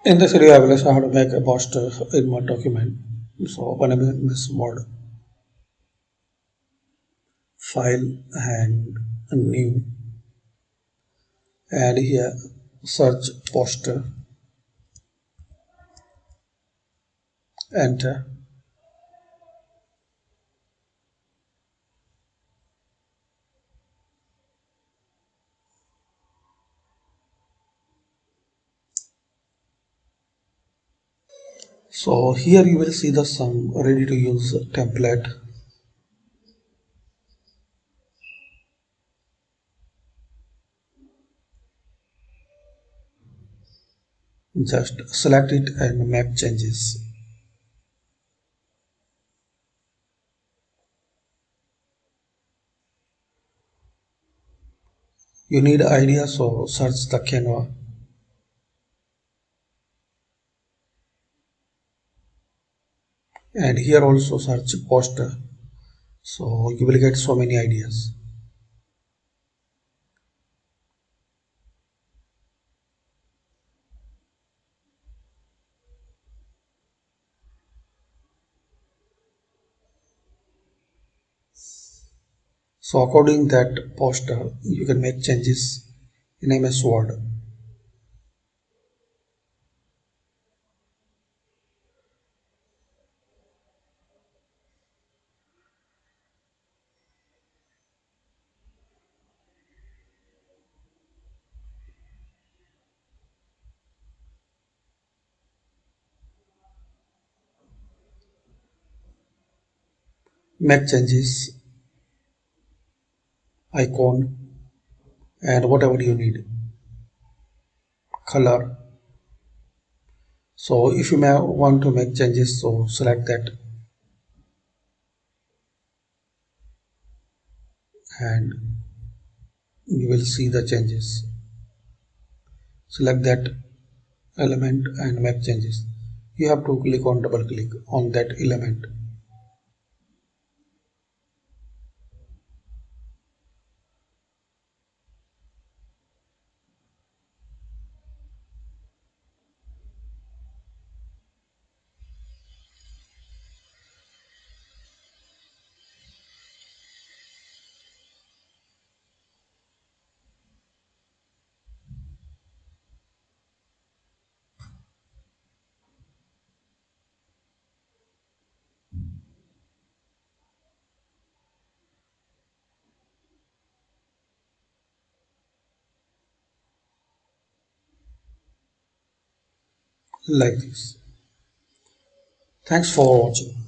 In this video, I will show how to make a poster in Word document. So open this Word file and new, and here search poster, enter. So here you will see the some ready to use template. Just select it and make changes. You need idea, so search the Canva. And here also search poster. So you will get so many ideas. So according that poster, you can make changes in MS Word. Make changes, icon, and whatever you need, color. So if you may want to make changes, so select that and you will see the changes. Select that element and make changes. You have to click on double click on that element. Like this. Thanks for watching.